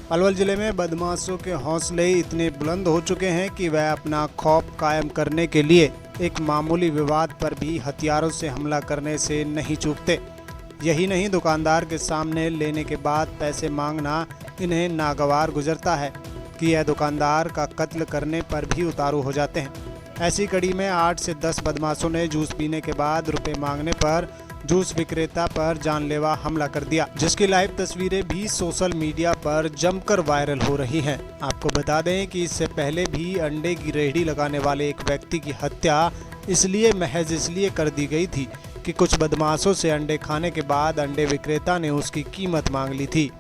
पलवल जिले में बदमाशों के हौसले इतने बुलंद हो चुके हैं कि वह अपना खौफ कायम करने के लिए एक मामूली विवाद पर भी हथियारों से हमला करने से नहीं चूकते। यही नहीं, दुकानदार के सामने लेने के बाद पैसे मांगना इन्हें नागवार गुजरता है कि यह दुकानदार का कत्ल करने पर भी उतारू हो जाते हैं। ऐसी कड़ी में 8 से 10 बदमाशों ने जूस पीने के बाद रुपए मांगने पर जूस विक्रेता पर जानलेवा हमला कर दिया, जिसकी लाइव तस्वीरें भी सोशल मीडिया पर जमकर वायरल हो रही हैं। आपको बता दें कि इससे पहले भी अंडे की रेहड़ी लगाने वाले एक व्यक्ति की हत्या महज इसलिए कर दी गई थी कि कुछ बदमाशों से अंडे खाने के बाद अंडे विक्रेता ने उसकी कीमत मांग ली थी।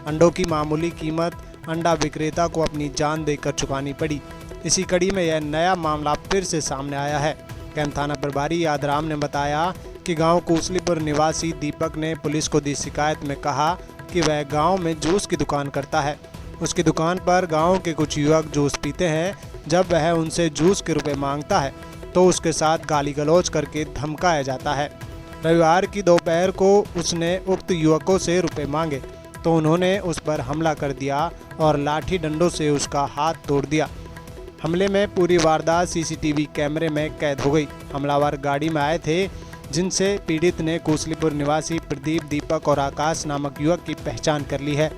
अंडों की मामूली कीमत अंडा विक्रेता को अपनी जान देकर चुकानी पड़ी। इसी कड़ी में यह नया मामला फिर से सामने आया है। कैंप थाना प्रभारी यादराम ने बताया कि गांव कुसलीपुर निवासी दीपक ने पुलिस को दी शिकायत में कहा कि वह गांव में जूस की दुकान करता है। उसकी दुकान पर गांव के कुछ युवक जूस पीते हैं। जब वह उनसे जूस के रुपए मांगता है तो उसके साथ गाली गलौज करके धमकाया जाता है। रविवार की दोपहर को उसने उक्त युवकों से रुपए मांगे तो उन्होंने उस पर हमला कर दिया और लाठी डंडों से उसका हाथ तोड़ दिया। हमले में पूरी वारदात सीसीटीवी कैमरे में कैद हो गई। हमलावर गाड़ी में आए थे, जिनसे पीड़ित ने कुसलीपुर निवासी प्रदीप, दीपक और आकाश नामक युवक की पहचान कर ली है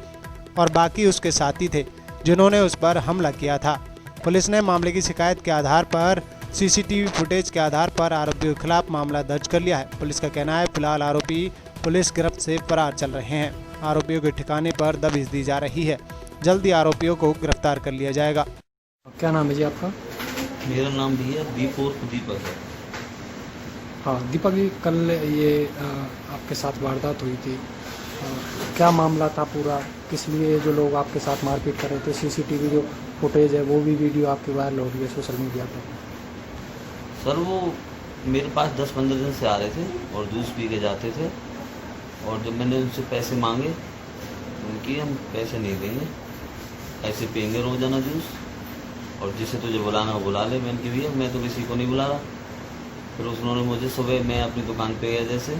और बाकी उसके साथी थे जिन्होंने उस पर हमला किया था। पुलिस ने मामले की शिकायत के आधार पर सीसीटीवी फुटेज के आधार पर आरोपियों के खिलाफ मामला दर्ज कर लिया है। पुलिस का कहना है फिलहाल आरोपी पुलिस गिरफ्त से फरार चल रहे हैं। आरोपियों के ठिकाने पर दबिश दी जा रही है। जल्दी आरोपियों को गिरफ्तार कर लिया जाएगा। क्या नाम है जी आपका? मेरा नाम भैया दीपक है। हाँ दीपक जी, कल ये आपके साथ वारदात हुई थी, क्या मामला था पूरा? किस लिए जो लोग आपके साथ मारपीट कर रहे थे? सीसीटीवी जो फुटेज है वो भी वीडियो आपकी वायरल हो रही है सोशल मीडिया पर। सर वो मेरे पास 10-15 दिन से आ रहे थे और जूस पी के जाते थे और जब मैंने उनसे पैसे मांगे उनकी हम पैसे नहीं देंगे, ऐसे पियेंगे रोजाना जूस और जिसे तुझे बुलाना हो बुला ले। मैंने कहा भैया मैं तो किसी को नहीं बुला रहा। फिर उन्होंने मुझे सुबह मैं अपनी दुकान पे गया जैसे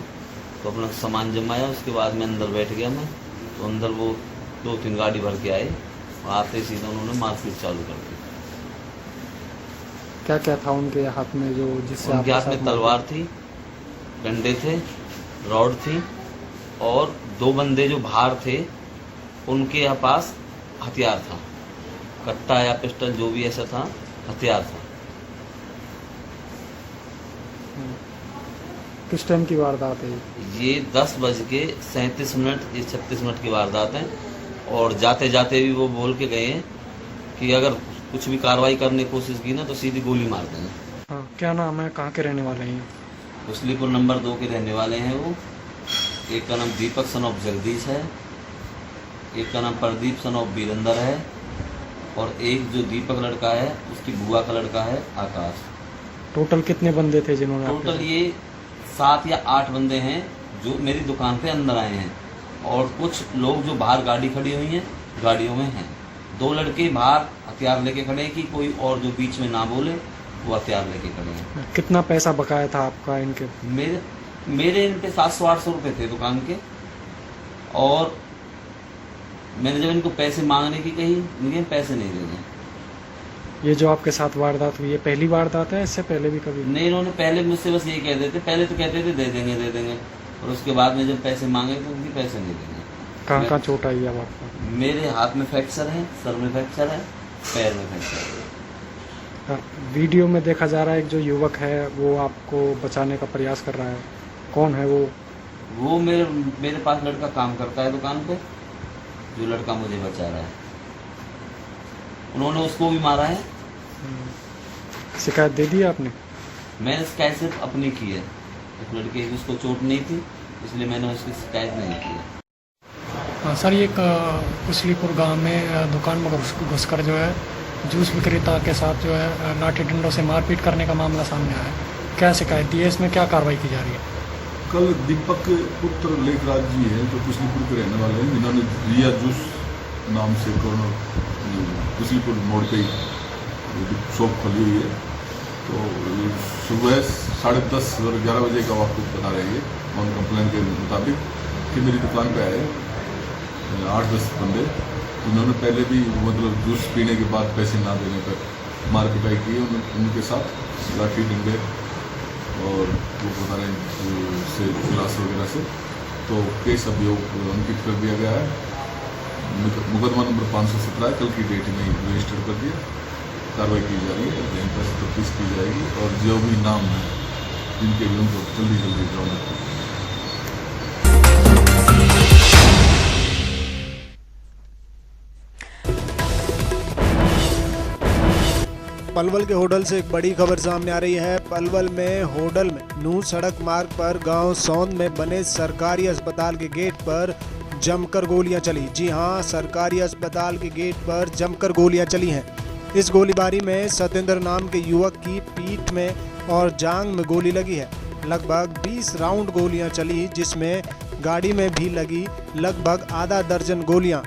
तो अपना सामान जमाया, उसके बाद मैं अंदर बैठ गया मैं तो अंदर वो 2-3 गाड़ी भर के आए और आते ही सीधा उन्होंने मारपीट चालू कर दी। क्या क्या था उनके हाथ में जो जिससे उनके हाथ में तलवार थी, डंडे थे, रॉड थी और 2 बंदे जो बाहर थे उनके पास हथियार था, कट्टा या पिस्टल जो भी ऐसा था, हथियार था। किस टाइम की वारदात है ये 10:37 ये 36 की वारदात है और जाते जाते भी वो बोल के गए हैं कि अगर कुछ भी कार्रवाई करने की कोशिश की ना तो सीधी गोली मार देंगे। हाँ, क्या नाम है, कहाँ के रहने वाले हैं? कुसलीपुर नंबर 2 के रहने वाले हैं वो। एक का नाम दीपक सन ऑफ जगदीश है, एक का नाम प्रदीप सन ऑफ वीरेंद्र है और एक जो दीपक लड़का है उसकी बुआ का लड़का है आकाश। टोटल कितने बंदे थे जिन्होंने? टोटल ये 7 या 8 बंदे हैं जो मेरी दुकान पे अंदर आए हैं और कुछ लोग जो बाहर गाड़ी खड़ी हुई हैं गाड़ियों में हैं। 2 लड़के बाहर हथियार लेके खड़े हैं कि कोई और जो बीच में ना बोले वो हथियार लेके खड़े हैं। कितना पैसा बकाया था आपका इनके? मेरे इन पे 700-800 रुपये थे दुकान के और मैंने जब इनको पैसे मांगने की कही इनके पैसे नहीं दे रहे। ये जो आपके साथ वारदात हुई है पहली वारदात है, इससे पहले भी कभी? नहीं, इन्होंने पहले मुझसे बस यही कहते थे, पहले तो कहते थे दे देंगे और उसके बाद में जब पैसे मांगे तो उनके पैसे नहीं देंगे। कहाँ कहाँ चोट आई है आपको? मेरे हाथ में फ्रैक्चर है, सर में फ्रैक्चर है, पैर में फ्रैक्चर है। वीडियो में देखा जा रहा है एक जो युवक है वो आपको बचाने का प्रयास कर रहा है, कौन है वो? वो मेरे पास लड़का काम करता है दुकान पे, जो लड़का मुझे बचा रहा है। उन्होंने उसको भी मारा है। शिकायत दे दी आपने? मैंने शिकायत सिर्फ अपनी की है, उस लड़के की उसको चोट नहीं थी इसलिए मैंने उसकी शिकायत नहीं की है। हाँ सर, ये कुसलीपुर गांव में दुकान में घुसकर जो है जूस विक्रेता के साथ जो है लाठी डंडों से मारपीट करने का मामला सामने आया है। क्या शिकायत दी है, इसमें क्या कार्रवाई की जा रही है? कल दीपक पुत्र लेखराज जी हैं जो कुसलीपुर के रहने वाले हैं, जिन्होंने रिया जूस नाम से कुसलीपुर मोड़ पे शॉप खोली हुई है। तो सुबह 10:30 और 11 बजे का वक्त बता रहे हैं ऑन कंप्लेन के मुताबिक कि मेरी दुकान पे आए 8-10 बंदे इन्होंने पहले भी मतलब जूस पीने के बाद पैसे ना देने पर मार पिटाई की है उनके साथ लाठी डंडे और वो बता रहे हैं से गिलास वगैरह से। तो केस अभियोग अंकित कर दिया गया है। मुकदमा नंबर 517 कल की डेट में रजिस्टर कर दिया। कार्रवाई की जा रही है, इन पर तफ्तीश की जाएगी और जो भी नाम है जिनके भी उनको जल्दी बरामद किया। पलवल के होडल से एक बड़ी खबर सामने आ रही है। पलवल में होडल में नूह सड़क मार्ग पर गांव सौंद में बने सरकारी अस्पताल के गेट पर जमकर गोलियां चली। जी हां, सरकारी अस्पताल के गेट पर जमकर गोलियां चली हैं। इस गोलीबारी में सतेंद्र नाम के युवक की पीठ में और जांघ में गोली लगी है। लगभग 20 राउंड गोलियां चली, जिसमें गाड़ी में भी लगी लगभग आधा दर्जन गोलियां।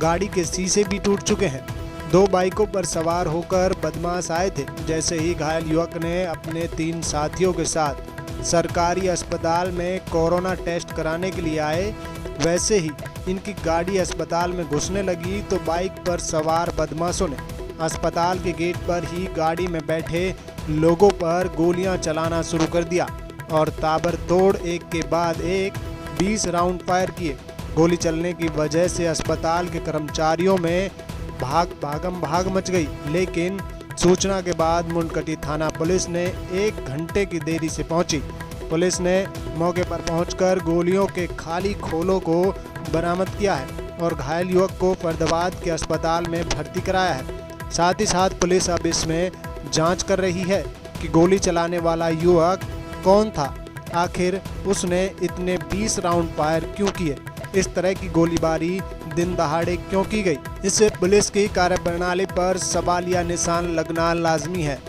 गाड़ी के शीशे भी टूट चुके हैं। 2 बाइकों पर सवार होकर बदमाश आए थे। जैसे ही घायल युवक ने अपने 3 साथियों के साथ सरकारी अस्पताल में कोरोना टेस्ट कराने के लिए आए, वैसे ही इनकी गाड़ी अस्पताल में घुसने लगी तो बाइक पर सवार बदमाशों ने अस्पताल के गेट पर ही गाड़ी में बैठे लोगों पर गोलियां चलाना शुरू कर दिया और ताबड़तोड़ एक के बाद एक 20 राउंड फायर किए। गोली चलने की वजह से अस्पताल के कर्मचारियों में भाग मच गई, लेकिन सूचना के बाद मुंडकटी थाना पुलिस ने 1 घंटे की देरी से पहुंची। पुलिस ने मौके पर पहुंचकर गोलियों के खाली खोलों को बरामद किया है और घायल युवक को फरीदाबाद के अस्पताल में भर्ती कराया है। साथ ही साथ पुलिस अब इसमें जांच कर रही है कि गोली चलाने वाला युवक कौन था, आखिर उसने इतने 20 राउंड फायर क्यों किए, इस तरह की गोलीबारी दिन दहाड़े क्यों की गई। इससे पुलिस की कार्यप्रणाली पर सवालिया निशान लगना लाजमी है।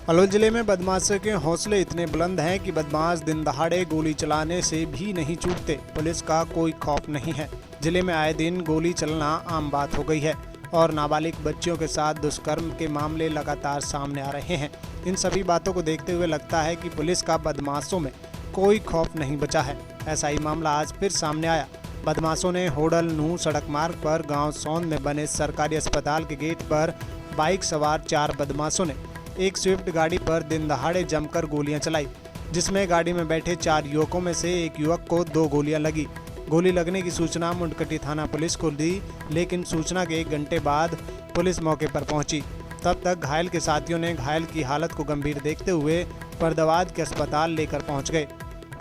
पलवल जिले में बदमाशों के हौसले इतने बुलंद हैं कि बदमाश दिन दहाड़े गोली चलाने से भी नहीं चूकते। पुलिस का कोई खौफ नहीं है। जिले में आए दिन गोली चलना आम बात हो गई है और नाबालिग बच्चियों के साथ दुष्कर्म के मामले लगातार सामने आ रहे हैं। इन सभी बातों को देखते हुए लगता है कि पुलिस का बदमाशों में कोई खौफ नहीं बचा है। ऐसा ही मामला आज फिर सामने आया। बदमाशों ने होडल नूह सड़क मार्ग पर गांव सौंद में बने सरकारी अस्पताल के गेट पर बाइक सवार 4 बदमाशों ने एक स्विफ्ट गाड़ी पर दिन दहाड़े जमकर गोलियां चलाई, जिसमें गाड़ी में बैठे 4 युवकों में से एक युवक को 2 गोलियां लगी। गोली लगने की सूचना मुंडकटी थाना पुलिस को दी, लेकिन सूचना के 1 घंटे बाद पुलिस मौके पर पहुंची। तब तक घायल के साथियों ने घायल की हालत को गंभीर देखते हुए फरीदाबाद के अस्पताल लेकर पहुंच गए।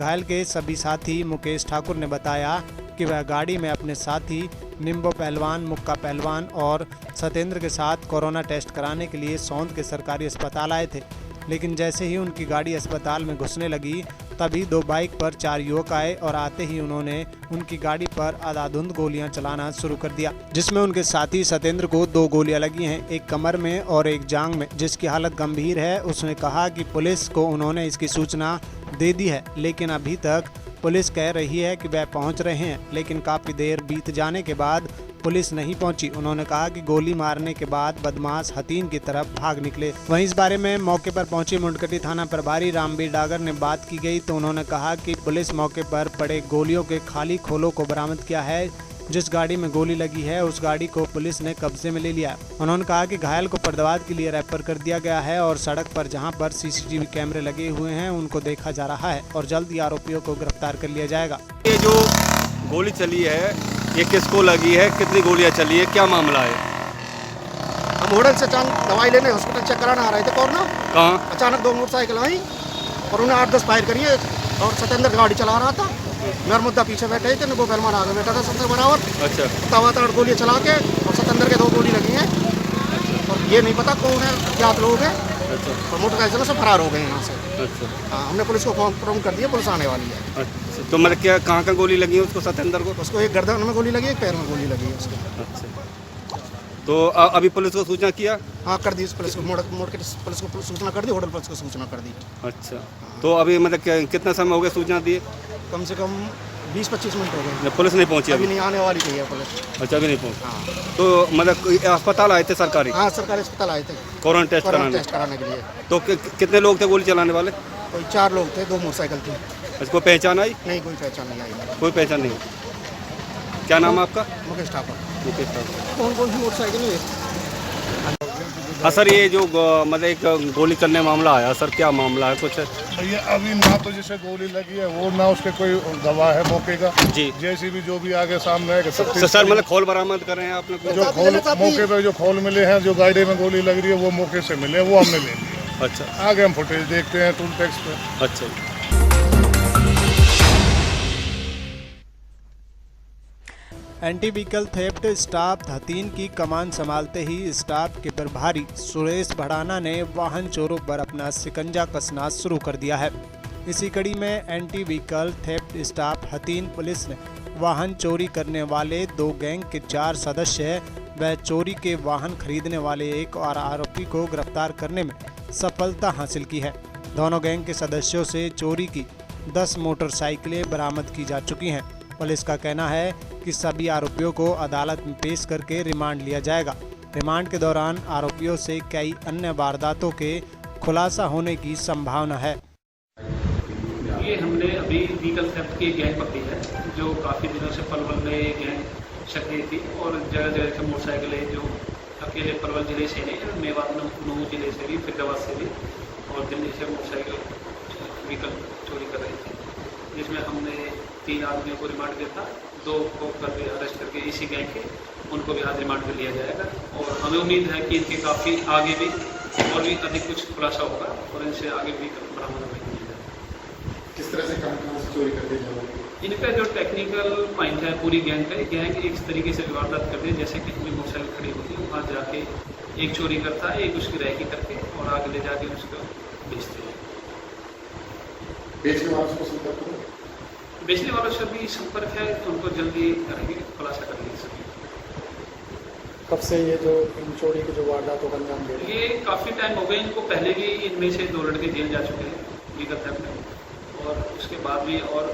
घायल के सभी साथी मुकेश ठाकुर ने बताया कि वह गाड़ी में अपने साथी निम्बो पहलवान, मुक्का पहलवान और सतेंद्र के साथ कोरोना टेस्ट कराने के लिए सौंद के सरकारी अस्पताल आए थे, लेकिन जैसे ही उनकी गाड़ी अस्पताल में घुसने लगी तभी 2 बाइक पर 4 युवक आए और आते ही उन्होंने उनकी गाड़ी पर अंधाधुंध गोलियां चलाना शुरू कर दिया, जिसमें उनके साथी सतेंद्र को 2 गोलियां लगी हैं, एक कमर में और एक जांघ में, जिसकी हालत गंभीर है। उसने कहा कि पुलिस को उन्होंने इसकी सूचना दे दी है, लेकिन अभी तक पुलिस कह रही है कि वह पहुंच रहे हैं, लेकिन काफी देर बीत जाने के बाद पुलिस नहीं पहुंची। उन्होंने कहा कि गोली मारने के बाद बदमाश हथीन की तरफ भाग निकले। वहीं इस बारे में मौके पर पहुंची मुंडकटी थाना प्रभारी रामवीर डागर ने बात की गई तो उन्होंने कहा कि पुलिस मौके पर पड़े गोलियों के खाली खोलों को बरामद किया है। जिस गाड़ी में गोली लगी है उस गाड़ी को पुलिस ने कब्जे में ले लिया। उन्होंने कहा कि घायल को फरीदाबाद के लिए रेफर कर दिया गया है और सड़क पर जहां पर सीसीटीवी कैमरे लगे हुए हैं उनको देखा जा रहा है और जल्द ही आरोपियों को गिरफ्तार कर लिया जाएगा। ये जो गोली चली है ये किसको लगी है, कितनी गोलियां चली है, क्या मामला है? हम होटल से दवाई लेने हॉस्पिटल चेक कराने आ रहे थे कोरोना। कहाँ? अचानक 2 मोटरसाइकिल आई और उन्हें 8-10 फायर करी है और सतेंद्र गाड़ी चला रहा था। मेरा मुद्दा पीछे बैठे थे, वो बेलमान आगे बैठा था सतेंद्र बराबर। अच्छा। तवाताड़ गोली चला के और सतेंद्र के 2 गोली लगी हैं और ये नहीं पता कौन है, अज्ञात लोग हैं। अच्छा। और मोटरसाइकिल से फरार हो गए यहाँ से। अच्छा। हाँ, हमने पुलिस को कॉन्फ्रम कर दिया, पुलिस आने वाली है। अच्छा, तो मतलब क्या कहाँ गुली लगी है उसको, सतेंद्र को? उसको एक गर्दन में गोली लगी, एक पैर में गोली लगी है उसको। अच्छा, तो अभी पुलिस को सूचना किया? हाँ, कर दी पुलिस को, मोड़ के पुलिस को सूचना कर दी, होटल पुलिस को सूचना कर दी। अच्छा, तो अभी मतलब कितना समय हो गया सूचना दिए? कम से कम 20-25 मिनट हो गए। पुलिस नहीं पहुंची अभी नहीं, आने वाली है पुलिस। अच्छा, अभी नहीं पहुंची। हाँ। तो मतलब अस्पताल आए थे सरकारी? हाँ, सरकारी अस्पताल आए थे कोरोना टेस्ट कराने के लिए। तो कितने लोग थे गोली चलाने वाले? कोई 4 लोग थे, 2 मोटरसाइकिल थी। अच्छा, कोई पहचान आई? नहीं, कोई पहचान नहीं आई। कोई पहचान नहीं। क्या नाम है आपका? मुकेश ठाकुर। मुकेश ठाकुर। कौन सी मोटरसाइकिल है? हाँ सर, ये जो मतलब एक गोली चलने मामला आया सर, क्या मामला है कुछ? भैया अभी ना तो जिसे गोली लगी है वो ना उसके कोई गवाह है मौके का जी। जैसी भी जो भी आगे सामने है सर मतलब खोल बरामद कर रहे हैं आपने? जो खोल मौके पे जो खोल मिले हैं, जो गाड़ी में गोली लग रही है वो मौके से मिले, वो हमने ले लिए। अच्छा। आगे हम फुटेज देखते हैं टूल टैक्स पे। अच्छा। Anti vehicle theft staff Hathin की कमान संभालते ही स्टाफ के प्रभारी सुरेश भड़ाना ने वाहन चोरों पर अपना शिकंजा कसना शुरू कर दिया है। इसी कड़ी में anti vehicle theft staff Hathin police ने वाहन चोरी करने वाले 2 गैंग के 4 सदस्य व चोरी के वाहन खरीदने वाले एक और आरोपी को गिरफ्तार करने में सफलता हासिल की है। दोनों गैंग के सदस्यों से चोरी की 10 मोटरसाइकिलें बरामद की जा चुकी हैं। पुलिस का कहना है कि सभी आरोपियों को अदालत में पेश करके रिमांड लिया जाएगा। रिमांड के दौरान आरोपियों से कई अन्य वारदातों के खुलासा होने की संभावना है। ये हमने अभी व्हीकल थेफ्ट की गैंग पकड़ी है जो काफ़ी दिनों से पलवल में ये गैंग सक्रिय थी और जगह जगह के मोटरसाइकिलें जो अकेले पलवल जिले से नहीं, मेवात नूह जिले से भी, फरीदाबाद से भी और दिल्ली से मोटरसाइकिल व्हीकल चोरी कर रहे थे, जिसमें हमने 3 आदमियों को रिमांड दिया था। 2 को करके अरेस्ट करके इसी गैंग के उनको भी आज रिमांड पर लिया जाएगा और हमें उम्मीद है कि इनके काफ़ी आगे भी और भी अधिक कुछ खुलासा होगा और इनसे आगे भी बरामद होगा। किस तरह से कहाँ से चोरी करते हैं? इनका जो टेक्निकल पॉइंट है पूरी गैंग का, गैंग एक तरीके से वारदात करते हैं जैसे कि कोई मोटरसाइकिल खड़ी होती है, वहाँ जाके एक चोरी करता है, एक उसकी रैकी करके और आगे ले जाके उसको बेचते हैं। बेचने वालों से भी संपर्क है तो उनको जल्दी करेंगे, खुलासा करेंगे सभी। कब से ये जो इन चोरी की जो वारदातों का अंजाम दे रहे हैं? ये काफ़ी टाइम हो गए इनको, पहले भी इनमें से 2 लड़के जेल जा चुके हैं व्हीकल थेफ्ट में और उसके बाद भी और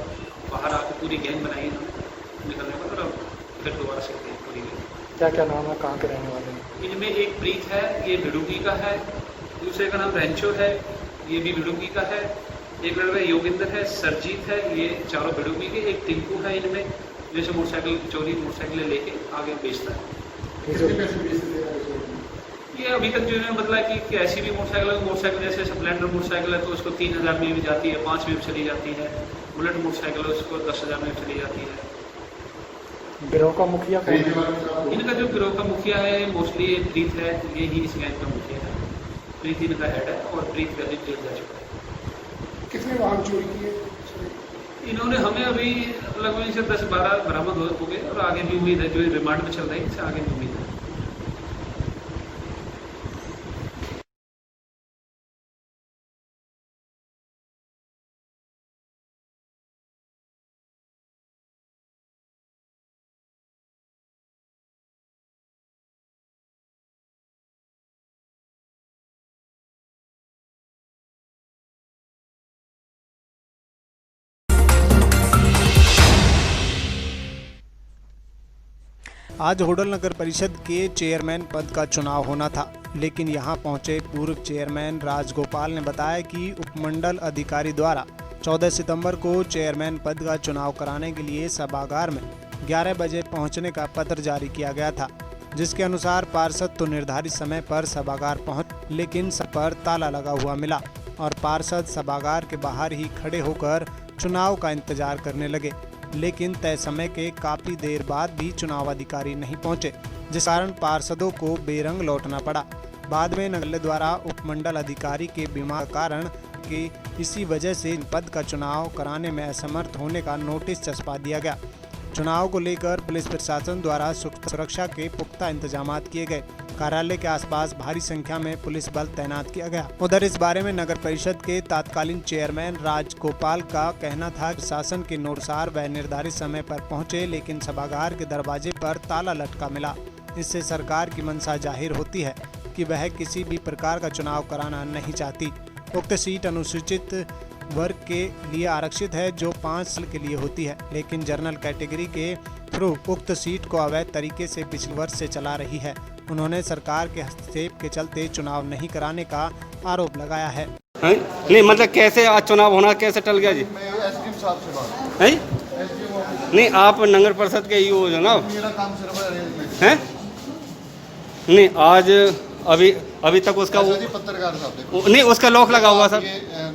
बाहर आके पूरी गैंग बनाई इन्होंने निकलने पर और फिर दोबारा से पूरी गैंग। क्या क्या नाम है, कहाँ के रहने वाले हैं? इनमें एक प्रीत है, ये भिड़ुकी का है, दूसरे का नाम रेंचो है, ये भी भिड़ुकी का है, एक लड़का योगिंदर है, सरजीत है, ये चारों भिड़ुकी के, एक टिंकू है इनमें जैसे मोटरसाइकिल चोरी मोटरसाइकिलें लेके आगे बेचता है। ये अभी तक जो इन्होंने बदला कि ऐसी भी मोटरसाइकिल जैसे स्प्लेंडर मोटरसाइकिल है तो उसको 3000 में भी जाती है, 5 में भी चली जाती है, बुलेट मोटरसाइकिल है उसको 10,000 में चली जाती है। गिरोह का मुखिया कौन है? इनका जो गिरोह का मुखिया है मोस्टली प्रीत है, ये ही इस गैंग का मुखिया है। प्रीत इनका हेड है और प्रीत पहले जेल जा चुका है। कितने वाहन चोरी किए? इन्होंने हमें अभी लगभग इनसे 10-12 बरामद हो गए और आगे भी उम्मीद है, जो रिमांड में चल रही है इससे आगे भी उम्मीद है। आज होडल नगर परिषद के चेयरमैन पद का चुनाव होना था, लेकिन यहां पहुंचे पूर्व चेयरमैन राजगोपाल ने बताया कि उपमंडल अधिकारी द्वारा 14 सितंबर को चेयरमैन पद का चुनाव कराने के लिए सभागार में 11 बजे पहुंचने का पत्र जारी किया गया था, जिसके अनुसार पार्षद तो निर्धारित समय पर सभागार पहुंच, लेकिन सब पर ताला लगा हुआ मिला और पार्षद सभागार के बाहर ही खड़े होकर चुनाव का इंतजार करने लगे। लेकिन तय समय के काफी देर बाद भी चुनाव अधिकारी नहीं पहुंचे, जिस कारण पार्षदों को बेरंग लौटना पड़ा। बाद में नगर द्वारा उपमंडल अधिकारी के बीमार कारण कि इसी वजह से पद का चुनाव कराने में असमर्थ होने का नोटिस चस्पा दिया गया। चुनाव को लेकर पुलिस प्रशासन द्वारा सुरक्षा के पुख्ता इंतजाम किए गए। कार्यालय के आसपास भारी संख्या में पुलिस बल तैनात किया गया। उधर इस बारे में नगर परिषद के तत्कालीन चेयरमैन राजगोपाल का कहना था कि शासन के अनुसार वह निर्धारित समय पर पहुंचे, लेकिन सभागार के दरवाजे पर ताला लटका मिला। इससे सरकार की मंशा जाहिर होती है कि वह किसी भी प्रकार का चुनाव कराना नहीं चाहती। उक्त सीट अनुसूचित वर्ग के लिए आरक्षित है, जो 5 साल के लिए होती है, लेकिन जनरल कैटेगरी के थ्रू उक्त सीट को अवैध तरीके से पिछले वर्ष से चला रही है। उन्होंने सरकार के हस्तक्षेप के चलते चुनाव नहीं कराने का आरोप लगाया है। नहीं मतलब कैसे आज चुनाव होना कैसे टल गया जी? एसडीएम साहब से बात है? नहीं आप नगर परिषद के हो जनाब? मेरा काम सिर्फ अरेंजमेंट है। नहीं आज अभी तक उसका वो पत्रकार साहब नहीं उसका लॉक लगा हुआ सर।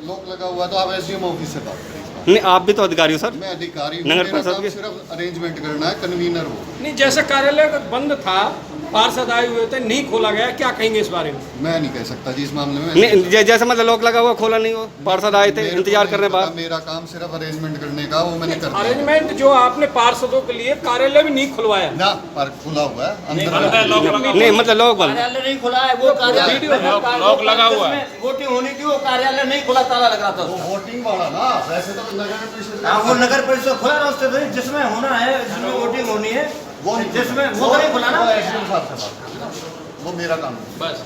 लॉक लगा हुआ तो आप एसडीएम ऑफिस से बात करें। नहीं आप भी तो अधिकारी हो सर। मैं अधिकारी हूं, नगर मेरा परिषद काम के सिर्फ अरेंजमेंट करना है, कन्वीनर हो। नहीं जैसे कार्यालय बंद था, पार्षद आए हुए थे, नहीं खोला गया, क्या कहेंगे इस बारे में? मैं नहीं कह सकता जी इस मामले में। नहीं जैसे मतलब लॉक लगा हुआ खोला नहीं हो, पार्षद आए थे इंतजार करने बाद। मेरा काम सिर्फ अरेंजमेंट करने का, वो मैंने कर दिया। अरेंजमेंट जो आपने पार्षदों के लिए कार्यालय भी नहीं खुलवाया ना, पर खुला हुआ है अंदर। नहीं मतलब लॉक बंद, कार्यालय नहीं खुला है, वो कार्यालय लॉक लगा हुआ है। वोटिंग होनी थी, वो कार्यालय नहीं खुला, ताला लगा था। वो वोटिंग वाला ना, वैसे तो नगर परिषद वो नगर परिषद खुला ना, उससे जिसमें होना है, जिसमें वोटिंग होनी है, वो जिसमें वो नहीं खुला ना। एसडीएम साहब से बात करें, वो मेरा काम है बस।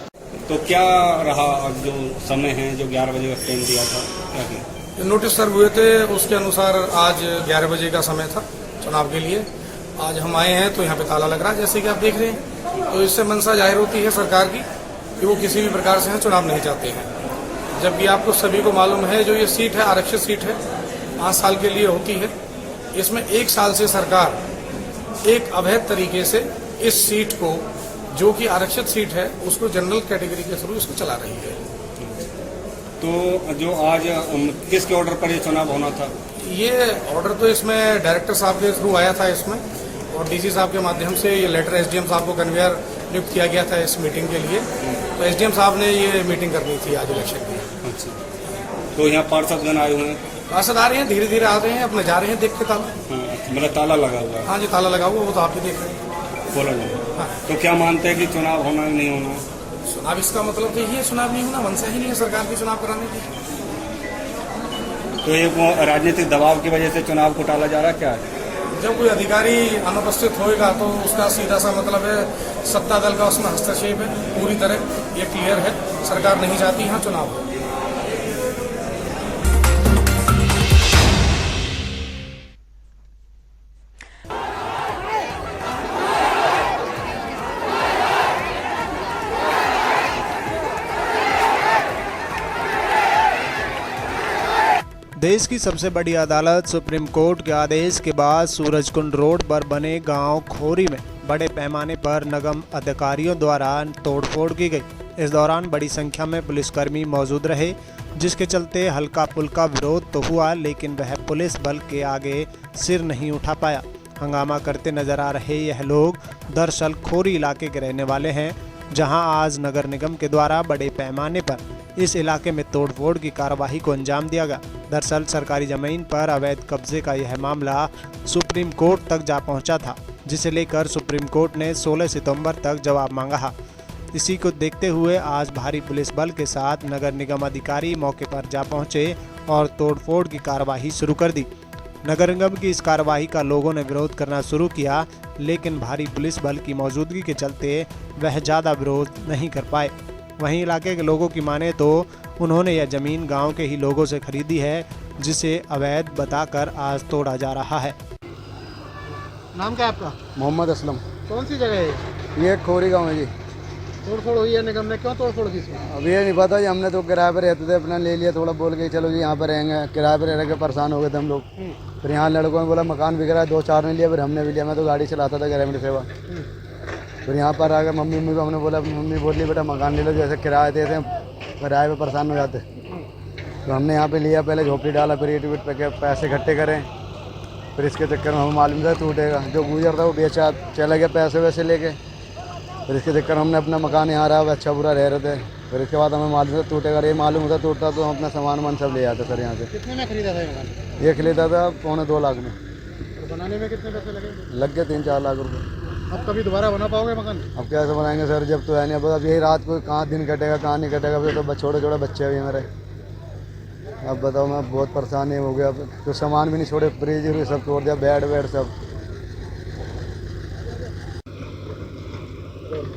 तो क्या रहा जो समय है जो 11 बजे का टाइम दिया था, क्या किया? नोटिस सर्व हुए थे, उसके अनुसार आज 11 बजे का समय था चुनाव के लिए। आज हम आए हैं तो यहाँ पे ताला लग रहा है, जैसे कि आप देख रहे हैं। तो इससे मंशा जाहिर होती है सरकार की कि वो किसी भी प्रकार से चुनाव नहीं चाहते हैं। जबकि आपको सभी को मालूम है, जो ये सीट है आरक्षित सीट है, 5 साल के लिए होती है। इसमें 1 साल से सरकार एक अवैध तरीके से इस सीट को, जो कि आरक्षित सीट है, उसको जनरल कैटेगरी के थ्रू इसको चला रही है। तो जो आज किसके ऑर्डर पर ये चुनाव होना था? ये ऑर्डर तो इसमें डायरेक्टर साहब के थ्रू आया था इसमें, और डीसी साहब के माध्यम से ये लेटर एसडीएम साहब को कन्वेयर नियुक्त किया गया था इस मीटिंग के लिए। तो एसडीएम साहब ने ये मीटिंग करनी थी आज इलेक्शन की। अच्छा, तो यहाँ पार्षदगण आए हुए हैं? पार्षद आ रहे हैं, धीरे धीरे आ रहे हैं, अपने जा रहे हैं देख के ताला। मतलब ताला लगा हुआ है? हाँ जी, ताला लगा हुआ, वो तो आप भी देख रहे हैं। खोला नहीं। हाँ। तो क्या मानते हैं कि चुनाव होना नहीं होना? चुनाव, इसका मतलब तो यही है, चुनाव नहीं होना, मंशा ही नहीं है सरकार की चुनाव कराने की। तो ये वो राजनीतिक दबाव की वजह से चुनाव को टाला जा रहा है क्या है? जब कोई अधिकारी अनुपस्थित होएगा तो उसका सीधा सा मतलब है सत्ता दल का उसमें हस्तक्षेप है। पूरी तरह ये क्लियर है, सरकार नहीं चाहती यहाँ चुनाव हो। देश की सबसे बड़ी अदालत सुप्रीम कोर्ट के आदेश के बाद सूरजकुंड रोड पर बने गांव खोरी में बड़े पैमाने पर निगम अधिकारियों द्वारा तोड़फोड़ की गई। इस दौरान बड़ी संख्या में पुलिसकर्मी मौजूद रहे, जिसके चलते हल्का फुल्का विरोध तो हुआ, लेकिन वह पुलिस बल के आगे सिर नहीं उठा पाया। हंगामा करते नजर आ रहे यह लोग दरअसल खोरी इलाके के रहने वाले हैं, जहां आज नगर निगम के द्वारा बड़े पैमाने पर इस इलाके में तोड़फोड़ की कार्रवाई को अंजाम दिया गया। दरअसल सरकारी जमीन पर अवैध कब्जे का यह मामला सुप्रीम कोर्ट तक जा पहुंचा था, जिसे लेकर सुप्रीम कोर्ट ने 16 सितंबर तक जवाब मांगा है। इसी को देखते हुए आज भारी पुलिस बल के साथ नगर निगम अधिकारी मौके पर जा पहुंचे और तोड़फोड़ की कार्रवाई शुरू कर दी। नगर निगम की इस कार्रवाई का लोगों ने विरोध करना शुरू किया, लेकिन भारी पुलिस बल की मौजूदगी के चलते वह ज़्यादा विरोध नहीं कर पाए। वहीं इलाके के लोगों की माने तो उन्होंने यह जमीन गांव के ही लोगों से खरीदी है, जिसे अवैध बताकर आज तोड़ा जा रहा है। नाम क्या है आपका? मोहम्मद असलम। कौन सी जगह है ये खोरी गाँव है जी। तोड़फोड़ हुई है निगम ने, क्यों तोड़फोड़ की इसमें? अब ये नहीं पता जी, हमने तो किराए पर रहते थे, अपना ले लिया थोड़ा बोल के चलो जी यहाँ पर रहेंगे, किराए पर रह के परेशान हो गए थे हम लोग। फिर यहाँ लड़कों ने बोला मकान बिक रहा है, 2-4 ने लिया, फिर हमने भी लिया। मैं तो गाड़ी चलाता था ग्रामीण सेवा। फिर यहाँ पर आकर मम्मी को हमने बोला, मम्मी बोली बेटा मकान ले लो, जैसे किराए देते हैं किराए पर परेशान हो जाते। तो हमने यहाँ पे लिया, पहले झोपड़ी डाला, फिर ईट वीट पे पैसे इकट्ठे करें, फिर इसके चक्कर में हमें मालूम था टूटेगा। जो गुजर था वो बेचा चला गया पैसे वैसे लेके। फिर इसके चक्कर हमने अपना मकान यहाँ रहा, अच्छा बुरा रह रहे थे। फिर इसके बाद हमें मालूम था टूटेगा, ये मालूम होता टूटता तो हम अपना सामान वामान सब ले जाते सर यहाँ से। कितने में खरीदा था ये मकान? ये खरीदा था 2.25 लाख में। तो बनाने में कितने पैसे लगे? लग गए 3-4 लाख रुपये। अब कभी दोबारा बना पाओगे मकान? अब कैसे बनाएंगे सर, जब तो है नहीं। अब यही रात को कहाँ दिन कटेगा कहाँ नहीं कटेगा। फिर तो छोटे छोटे बच्चे भी मेरे। अब बताओ, मैं बहुत परेशानी हो गया। अब तो सामान भी नहीं छोड़े, फ्रिज भी सब तोड़ दिया, बेड वेड सब।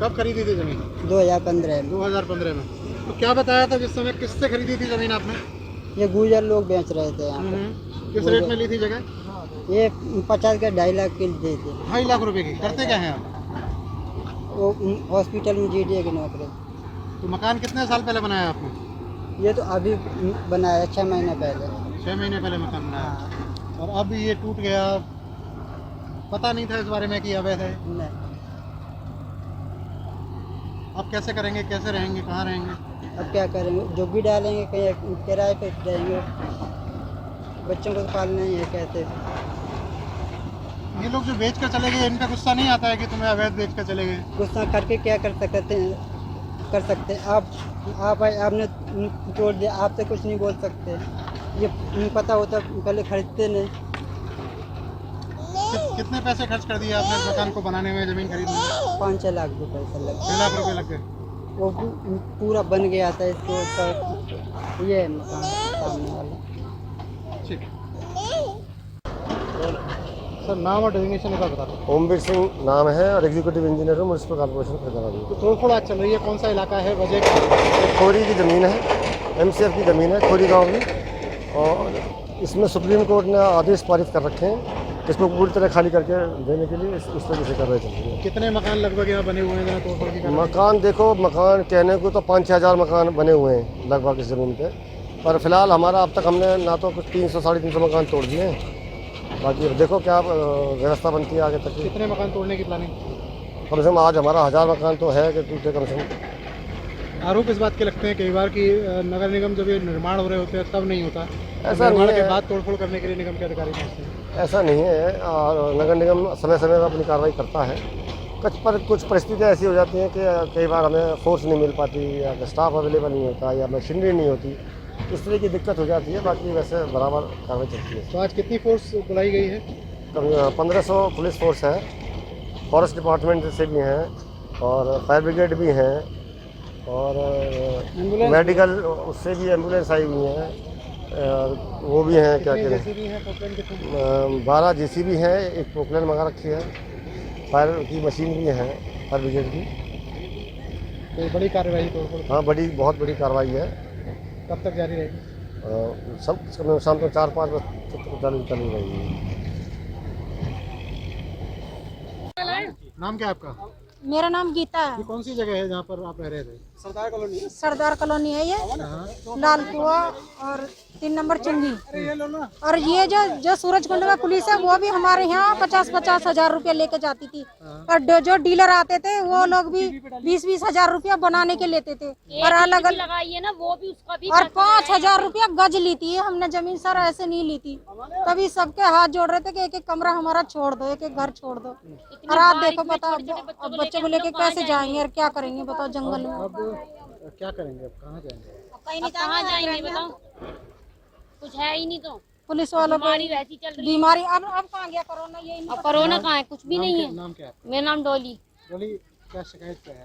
कब खरीदी थी ज़मीन? 2015 में। 2015 में। तो क्या बताया था जिस समय, किससे खरीदी थी ज़मीन आपने? ये गुजर लोग बेच रहे थे यहाँ पे। किस रेट में ली थी जगह? ये 50 का 2.5 लाख की दी थी। 2.5 लाख रुपए की। करते क्या हैं आप? वो हॉस्पिटल में जीडीए की नौकरी। तो मकान कितने साल पहले बनाया आपने? ये तो अभी बनाया 6 महीने पहले। 6 महीने पहले मकान बनाया। और अब ये टूट गया, पता नहीं था इस बारे में कि अवैध है? नहीं। अब कैसे करेंगे, कैसे रहेंगे, कहाँ रहेंगे? अब क्या करेंगे, जो भी डालेंगे कहीं किराए पे जाएंगे, बच्चों को पालना ही है। कैसे ये लोग जो बेच कर चले गए, इनका गुस्सा नहीं आता है कि तुम्हें अवैध बेच कर चले गए? गुस्सा करके क्या कर सकते हैं? आपने तोड़ दिया, आपसे कुछ नहीं बोल सकते। ये पता होता पहले खरीदते नहीं। कितने पैसे खर्च कर दिए आपने मकान को बनाने में, ज़मीन खरीदने में? 5-6 लाख रुपए लगे। 6 लाख रुपए लग गए। वो पूरा बन गया था इसको। ये मकान सामने वाला। ठीक। सर नाम और डेजिग्नेशन एक बार बता दो। ओमवीर सिंह नाम है और एग्जीक्यूटिव इंजीनियर हूँ म्युनिसिपल कॉर्पोरेशन फैजाबाद। तो तोड़फोड़ आज चल रही है, कौन सा इलाका है, वजह क्या? खोरी की ज़मीन है, MCF की ज़मीन है खोरी गांव की। और इसमें सुप्रीम कोर्ट ने आदेश पारित कर रखे हैं इसको पूरी तरह खाली करके देने के लिए। इस तरह से कर रहे थे। कितने मकान लगभग यहाँ बने हुए हैं तोड़फोड़ की? मकान देखो, मकान कहने को तो 5-6 हज़ार मकान बने हुए हैं लगभग इस ज़मीन पे। पर फिलहाल हमारा अब तक हमने ना तो कुछ 300-350 मकान तोड़ दिए हैं। बाकी देखो क्या व्यवस्था बनती है आगे तक। कितने मकान तोड़ने की प्लानिंग? कम से कम आज हमारा 1000 मकान तो है कि टूटे कम से कम। आरोप इस बात के लगते हैं कई बार कि नगर निगम जब ये निर्माण हो रहे होते हैं तब नहीं होता, ऐसा निर्माण नहीं के है। बाद तोड़फोड़ करने के लिए निगम के अधिकारी पहुंचते हैं। ऐसा नहीं है, और नगर निगम समय समय पर अपनी कार्रवाई करता है। कुछ परिस्थितियाँ ऐसी हो जाती हैं कि कई बार हमें फोर्स नहीं मिल पाती, या स्टाफ अवेलेबल नहीं होता, या मशीनरी नहीं होती, इस तरह की दिक्कत हो जाती है। बाकी वैसे बराबर कार्रवाई चलती है। तो आज कितनी फोर्स बुलाई गई है? 1500 पुलिस फोर्स है, फॉरेस्ट डिपार्टमेंट से भी हैं, और फायर ब्रिगेड भी हैं, और मेडिकल उससे भी एम्बुलेंस आई हुई हैं, वो भी हैं। क्या कहते हैं, 12 JCB हैं, एक पोकलेन मंगा रखी है, फायर की मशीन भी है, फायर ब्रिगेड की। तो बड़ी कार्रवाई तोड़फोड़? हाँ, बहुत बड़ी कार्रवाई है। कब तक जारी रहेगी? सब शाम को 4-5 बजे तक चालू रहेगी। नाम क्या है आपका? मेरा नाम गीता है। ये कौन सी जगह है जहाँ पर आप रह रहे थे? सरदार कॉलोनी। सरदार कॉलोनी है ये, लाल कुआ और 3 नंबर चुंगी। और ये जो सूरजकुंड में पुलिस है वो भी हमारे यहाँ 50-50 हजार रुपया लेके जाती थी। और जो डीलर आते थे वो लोग भी 20-20 हजार रुपया बनाने के लेते थे। और अलग अलग लगाई है ना, वो भी उसका भी। और 5,000 रुपया गज ली थी हमने जमीन। सर ऐसे नहीं ली थी कभी। सबके हाथ जोड़ रहे थे कि एक कमरा हमारा छोड़ दो, एक घर छोड़ दो। और आप देखो बताओ, अब बच्चों को लेके कैसे जाएंगे और क्या करेंगे बताओ जंगल में? अब क्या करेंगे, अब कहाँ जाएंगे? कहाँ जाएंगे बताओ, कुछ है ही नहीं। तो पुलिस वालों बीमारी वैसी चल रही है। बीमारी अब कहाँ गया कोरोना? यही अब कोरोना कहाँ है, कुछ भी नहीं है। नाम क्या है? मेरा नाम डोली। डोली, क्या शिकायत क्या है?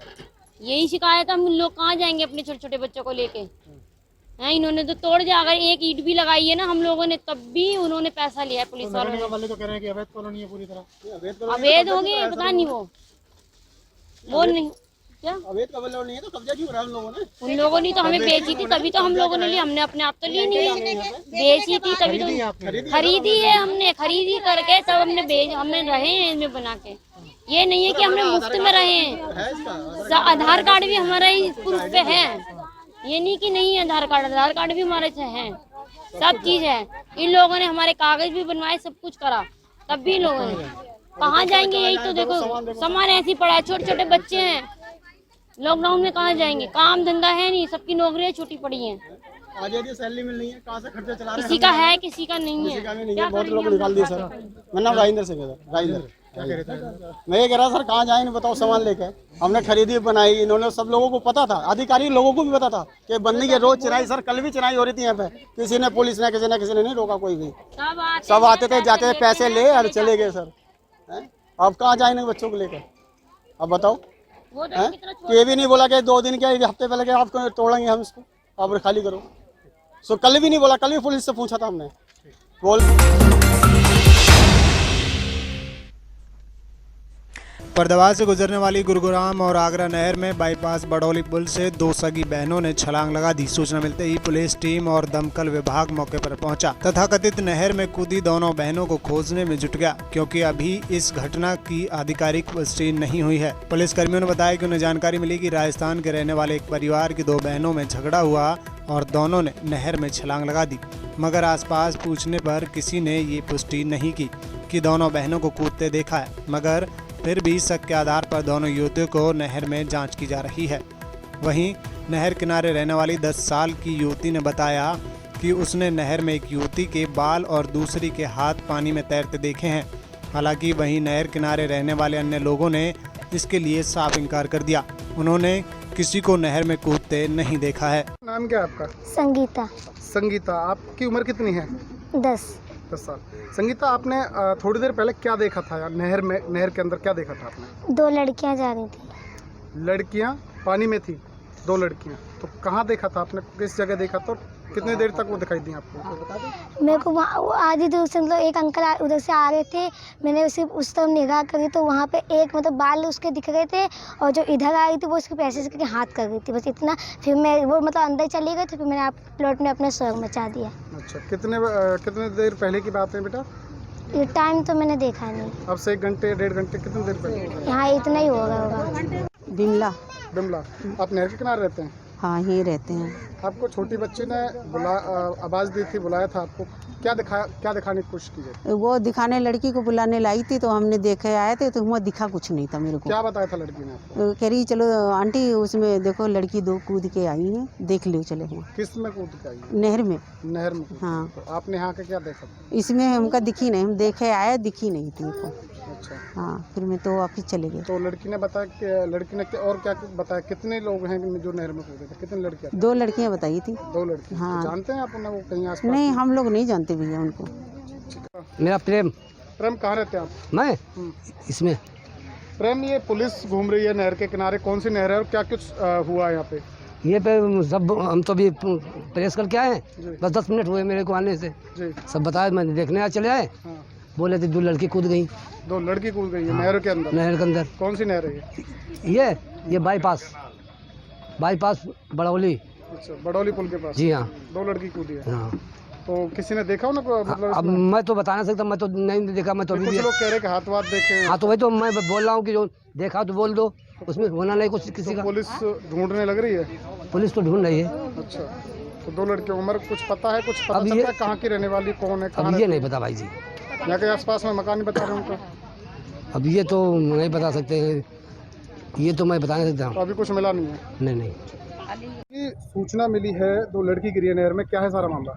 यही शिकायत है, हम लोग कहाँ जाएंगे अपने छोटे छोटे बच्चों को लेके हैं। इन्होंने तो तोड़ दिया। अगर एक ईंट भी लगाई है ना हम लोगों ने, तब भी उन्होंने पैसा लिया है पुलिस वालों ने। वाले तो कह रहे हैं कि अवैध कॉलोनी है पूरी तरह। अवैध हो गए पता नहीं, वो नहीं क्या अवैध कॉलोनी है तो कब्जा क्यों करा उन लोगों ने? उन लोगों ने तो हमें बेची थी, तभी तो हम लोगों ने ली। हमने अपने आप तो ली नहीं, बेची थी तभी तो। खरीदी है हमने, खरीदी करके सब हमने हमने रहे हैं इनमें बना के। ये नहीं है कि हमने मुफ्त में रहे हैं। आधार कार्ड भी हमारा ही प्रूफ पे है, ये नहीं कि नहीं है आधार कार्ड भी हमारे से है, सब चीज है। इन लोगों ने हमारे कागज भी बनवाए, सब कुछ करा, तब भी लोगों ने कहाँ जाएंगे? यही तो देखो सामान ऐसे ही पड़ा है, छोटे छोटे बच्चे हैं, लॉकडाउन में कहाँ जाएंगे? काम धंधा है नहीं, सबकी नौकरियां छूटी पड़ी हैं, सैलरी मिल रही है, कहाँ से खर्चा चला रहे हैं? किसी का है किसी का नहीं है। क्या बहुत लोग निकाल दिए सर। मेरा नाम राजेंद्र सिंह है। राजेंद्र मैं ये कह रहा सर कहाँ जाएंगे बताओ सामान लेकर? हमने खरीदी बनाई, इन्होंने सब लोगों को पता था, अधिकारी लोगों को भी पता था कि बनने के रोज चिराई, सर कल भी चिराई हो रही थी यहाँ पे, किसी ने पुलिस ने किसी ने नहीं रोका, कोई भी सब आते थे जाते थे, पैसे ले और चले गए सर। अब कहाँ जाएंगे बच्चों को लेकर? अब बताओ, ये भी नहीं बोला कि 2 दिन क्या हफ्ते पहले क्या आपको तोड़ेंगे हम इसको, अब खाली करो। सो कल भी नहीं बोला, कल भी पुलिस से पूछा था हमने, बोल फरीदाबाद से गुजरने वाली गुरुग्राम और आगरा नहर में बाईपास बड़ौली पुल से 2 सगी बहनों ने छलांग लगा दी। सूचना मिलते ही पुलिस टीम और दमकल विभाग मौके पर पहुंचा तथा कथित नहर में कूदी दोनों बहनों को खोजने में जुट गया, क्योंकि अभी इस घटना की आधिकारिक पुष्टि नहीं हुई है। पुलिस कर्मियों ने बताया कि उन्हें जानकारी मिली कि राजस्थान के रहने वाले एक परिवार की 2 बहनों में झगड़ा हुआ और दोनों ने नहर में छलांग लगा दी, मगर आसपास पूछने पर किसी ने ये पुष्टि नहीं की कि दोनों बहनों को कूदते देखा है, मगर फिर भी शक के आधार पर दोनों युवतियों को नहर में जांच की जा रही है। वहीं नहर किनारे रहने वाली 10 साल की युवती ने बताया कि उसने नहर में एक युवती के बाल और दूसरी के हाथ पानी में तैरते देखे हैं। हालांकि वहीं नहर किनारे रहने वाले अन्य लोगों ने इसके लिए साफ इनकार कर दिया। उन्होंने किसी को नहर में कूदते नहीं देखा है। नाम क्या है आपका? संगीता। संगीता, आपकी उम्र कितनी है? 10 साल। संगीता, आपने थोड़ी देर पहले क्या देखा था यार नहर के अंदर? क्या देखा था आपने? 2 लड़कियां जा रही थी। लड़कियां पानी में थी? 2 लड़कियां, तो कहाँ देखा था आपने? किस जगह देखा था? कितनी देर तक वो दिखाई दी आपको? बता दो। मेरे को आधी दूर से मतलब एक अंकल उधर से आ रहे थे, मैंने उस तरफ निगाह करी तो वहाँ पे एक मतलब बाल उसके दिख रहे थे, और जो इधर आ रही थी वो उसके पैसे से करके हाथ कर रही थी, बस इतना। फिर मैं वो मतलब अंदर चली गई, तो फिर मैंने प्लॉट में अपना शोर मचा दिया। अच्छा, कितने देर पहले की बात है बेटा? ये टाइम तो मैंने देखा नहीं। अब से 1 घंटे 1.5 घंटे कितनी देर पहले? यहाँ इतना ही होगा। बिमला। आप नहर के किनारे रहते हैं? हाँ, यहीं रहते हैं। आपको छोटी बच्ची ने आवाज़ दी थी, बुलाया था आपको, क्या दिखाने की कोशिश की है? वो दिखाने लड़की को बुलाने लाई थी, तो हमने देखे आए थे, तो वहाँ दिखा कुछ नहीं था मेरे को। क्या बताया था लड़की ने? कह रही चलो आंटी उसमें देखो लड़की 2 कूद के आई है, देख लो चले हैं। किस में कूद के आई? नहर में। नहर में? हाँ। तो आपने यहाँ के क्या देखा? इसमें हमका दिखी नहीं, हम देखे आए, दिखी नहीं थी को। अच्छा। हाँ, फिर मैं तो वापिस चले गए। तो लड़की ने बताया कि और क्या बताया? कितने लोग हैं जो नहर में कूदे थे? कितनी लड़कियाँ? 2 लड़कियाँ बताई थी। 2 लड़की। हाँ। तो जानते हैं आप उन्हें, वो कहीं आसपास? नहीं, हम लोग नहीं जानते भैया उनको। मेरा प्रेम। कहाँ रहते हैं आप? मैं इसमें। प्रेम, ये पुलिस घूम रही है नहर के किनारे, कौन सी नहर है और क्या कुछ हुआ है यहाँ पे? ये पे सब हम तो अभी प्रेस करके आए, बस 10 मिनट हुए मेरे को आने से। सब बताया, मैं देखने चले आए। हाँ। बोले थे 2 लड़की कूद गई। 2 लड़की कूद गई है? हाँ। नहर के अंदर? नहर के अंदर। कौन सी नहर है ये? बाईपास बड़ौली। अच्छा, बड़ौली पुल के पास? जी हाँ। 2 लड़की कूदी है? हाँ। तो किसी ने देखा उनको? मतलब अब मैं तो बता नहीं सकता, मैं तो नहीं देखा। मैं तो कुछ लोग कह रहे कि हाथ देखे। हाँ, तो वही तो मैं बोल रहा हूँ कि जो देखा तो बोल दो, उसमें होना नहीं कुछ किसी का। पुलिस ढूंढने लग रही है? पुलिस तो ढूंढ रही है। अच्छा, तो 2 लड़कियों उम्र कुछ पता है? कुछ पता चलता है कहाँ की रहने वाली, कौन है? अब ये नहीं पता भाई जी। यहाँ के आसपास में मकान नहीं बता रहे उनका? अब ये तो नहीं बता सकते हैं, ये तो मैं बता नहीं सकता हूँ। अभी कुछ मिला नहीं है? नहीं। सूचना मिली है 2 लड़की गिरी है नहर में, क्या है सारा मामला?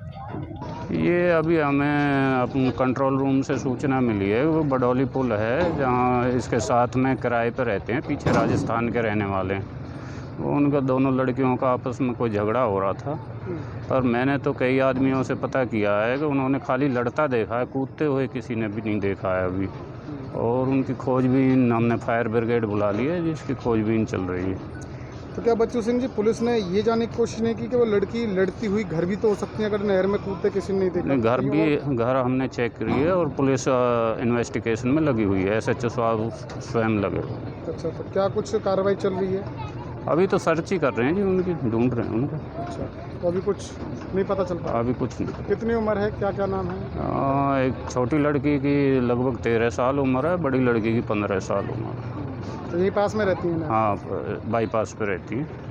ये अभी हमें अपने कंट्रोल रूम से सूचना मिली है, वो बड़ौली पुल है जहाँ इसके साथ में किराए पर रहते हैं, पीछे राजस्थान के रहने वाले हैं। वो उनका दोनों लड़कियों का आपस में कोई झगड़ा हो रहा था, पर मैंने तो कई आदमियों से पता किया है कि उन्होंने खाली लड़ता देखा है, कूदते हुए किसी ने भी नहीं देखा है अभी। और उनकी खोजबीन हमने फायर ब्रिगेड बुला ली है, जिसकी खोजबीन चल रही है। तो क्या बच्चू सिंह जी, पुलिस ने ये जानने की कोशिश नहीं की कि वो लड़की लड़ती हुई घर भी तो हो सकती है अगर नहर में कूदते किसी ने नहीं देखा? घर हमने चेक करी है और पुलिस इन्वेस्टिगेशन में लगी हुई है, SHO साहब स्वयं लगे। अच्छा, तो क्या कुछ कार्रवाई चल रही है? अभी तो सर्च ही कर रहे हैं जी, उनकी ढूंढ रहे हैं उनको। अच्छा, तो अभी कुछ नहीं पता चल पाया? अभी कुछ नहीं। कितनी उम्र है, क्या क्या नाम है? एक छोटी लड़की की लगभग 13 साल उम्र है, बड़ी लड़की की 15 साल उम्र है। तो यहीं पास में रहती हैं ना? हाँ, बाईपास पे रहती हैं।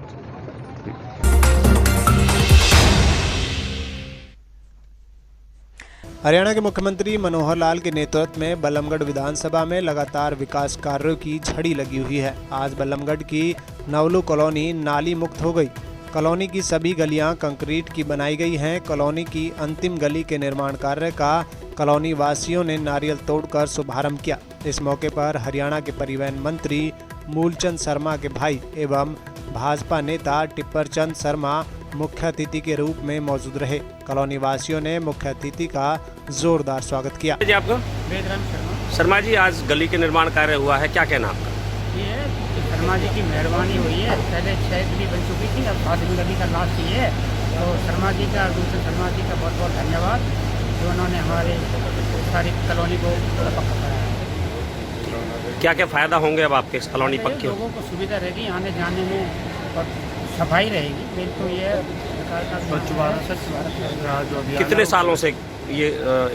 हरियाणा के मुख्यमंत्री मनोहर लाल के नेतृत्व में बल्लभगढ़ विधानसभा में लगातार विकास कार्यों की झड़ी लगी हुई है। आज बल्लभगढ़ की नवलू कॉलोनी नाली मुक्त हो गई। कॉलोनी की सभी गलियां कंक्रीट की बनाई गई हैं। कॉलोनी की अंतिम गली के निर्माण कार्य का कॉलोनी वासियों ने नारियल तोड़कर शुभारंभ किया। इस मौके पर हरियाणा के परिवहन मंत्री मूलचंद शर्मा के भाई एवं भाजपा नेता टिप्पर चंद शर्मा मुख्य अतिथि के रूप में मौजूद रहे। कॉलोनी वासियों ने मुख्य अतिथि का जोरदार स्वागत किया। जी आपका? शर्मा जी, आज गली के निर्माण कार्य हुआ है, क्या कहना आपका? ये शर्मा जी की मेहरबानी हुई है। पहले 6 गली बन चुकी थी, अब 7वीं गली का लास्ट ही है। तो शर्मा जी का, दूसरे शर्मा जी का बहुत बहुत धन्यवाद जो उन्होंने हमारे सारी कॉलोनी को पक्का कराया। क्या क्या फ़ायदा होंगे अब आपके इस कॉलोनी पक्के? लोगों को सुविधा रहेगी आने जाने में और सफाई रहेगी। मेन तो ये स्वच्छ भारत। कितने सालों से ये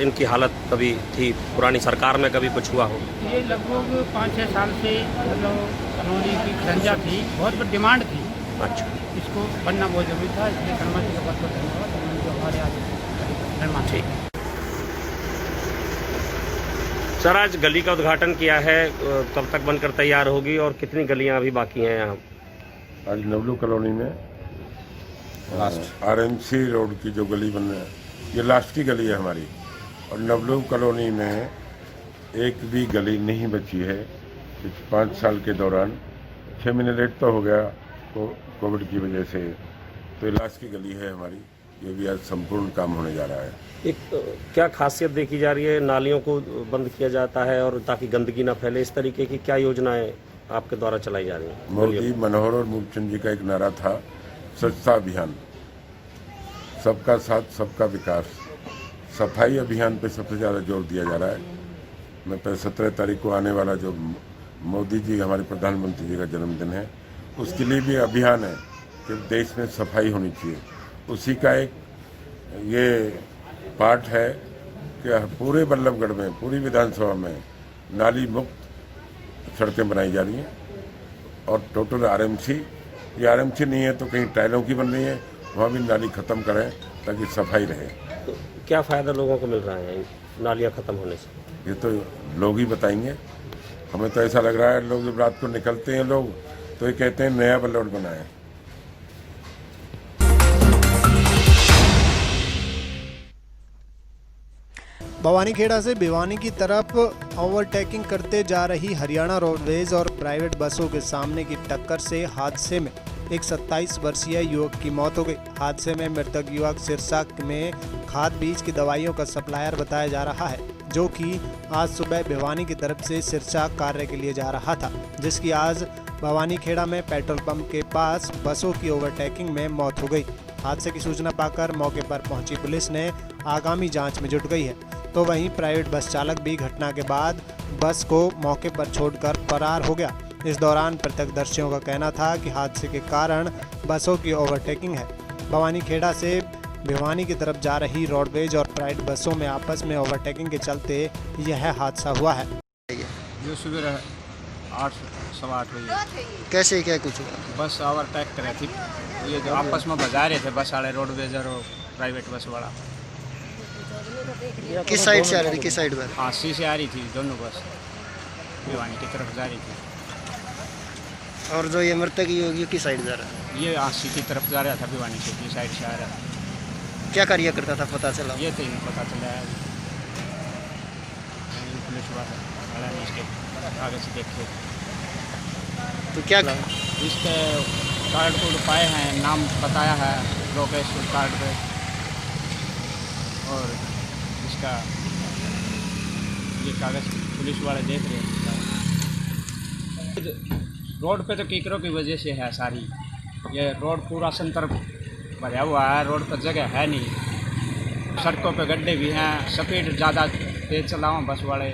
इनकी हालत कभी थी पुरानी सरकार में, कभी कुछ हुआ हो? ये लगभग 5-6 साल से मतलब कॉलोनी की खंजा थी, बहुत डिमांड थी। अच्छा, इसको बनना बहुत जरूरी था, इसलिए शर्मा जी का बहुत बहुत धन्यवाद जो हमारे आज निर्माण। ठीक सर, आज गली का उद्घाटन किया है, कब तक बनकर तैयार होगी और कितनी गलियां अभी बाकी हैं यहाँ? आज नवलू कॉलोनी में RMC रोड की जो गली बन रही है, ये लास्ट की गली है हमारी। और नवलू कॉलोनी में एक भी गली नहीं बची है इस 5 साल के दौरान। 6 महीने लेट तो हो गया कोविड की वजह से, तो ये लास्ट की गली है हमारी। ये भी आज संपूर्ण काम होने जा रहा है। एक क्या खासियत देखी जा रही है? नालियों को बंद किया जाता है और ताकि गंदगी ना फैले, इस तरीके की क्या योजनाएं आपके द्वारा चलाई जा रही हैं? मोदी, मनोहर और मूलचंद जी का एक नारा था, स्वच्छता अभियान, सबका साथ सबका विकास। सफाई अभियान पे सबसे ज़्यादा जोर दिया जा रहा है। मैं 17 तारीख को आने वाला जो मोदी जी हमारे प्रधानमंत्री जी का जन्मदिन है, उसके लिए भी अभियान है कि देश में सफाई होनी चाहिए। उसी का एक ये पार्ट है कि पूरे बल्लभगढ़ में, पूरी विधानसभा में नाली मुक्त सड़कें बनाई जा रही हैं। और टोटल RMC, ये RMC नहीं है तो कहीं टाइलों की बन रही है, वहाँ भी नाली ख़त्म करें ताकि सफाई रहे। तो क्या फ़ायदा लोगों को मिल रहा है नालियाँ ख़त्म होने से? ये तो लोग ही बताएंगे। हमें तो ऐसा लग रहा है, लोग जब रात को निकलते हैं लोग तो ये कहते हैं नया बल्लभगढ़ बना है। भवानीखेड़ा से भिवानी की तरफ ओवरटेकिंग करते जा रही हरियाणा रोडवेज और प्राइवेट बसों के सामने की टक्कर से हादसे में एक 27 वर्षीय युवक की मौत हो गई। हादसे में मृतक युवक सिरसा में खाद बीज की दवाइयों का सप्लायर बताया जा रहा है, जो कि आज सुबह भिवानी की तरफ से सिरसा कार्य के लिए जा रहा था, जिसकी आज भवानीखेड़ा में पेट्रोल पंप के पास बसों की ओवरटेकिंग में मौत हो गई। हादसे की सूचना पाकर मौके पर पहुंची पुलिस ने आगामी जांच में जुट गई है। तो वहीं प्राइवेट बस चालक भी घटना के बाद बस को मौके पर छोड़कर फरार हो गया। इस दौरान प्रत्यक्षदर्शियों का कहना था कि हादसे के कारण बसों की ओवरटेकिंग है। भवानीखेड़ा से भिवानी की तरफ जा रही रोडवेज और प्राइवेट बसों में आपस में ओवरटेकिंग के चलते यह हादसा हुआ है। जो सुबह 8-8:15 बजे कैसे क्या कुछ बस ओवरटेक कर रही थी, ये जो आपस में बजा रहे थे बस वाले, रोडवेज और प्राइवेट बस वाला। किस साइड से आ रही थी, किस साइड पर? सी से आ रही थी, दोनों बस भिवानी की तरफ जा रही थी। और जो ये मृतक योगी किस साइड जा रहा है? ये सी की तरफ जा रहा था, भिवानी से की साइड से आ रहा था। क्या कार्य करता था पता चला? ये तो नहीं पता चला है, पुलिस वाला इसके आगे से देखे तो क्या इसके कार्ड को पाए हैं, नाम बताया है लोकेश कार्ड पे, और इसका ये कागज पुलिस वाले देख रहे हैं। रोड पे तो कीकरों की वजह से है सारी, ये रोड पूरा संतर भरा हुआ है, रोड पर जगह है नहीं, सड़कों पे गड्ढे भी हैं, स्पीड ज़्यादा तेज चलाओ बस वाले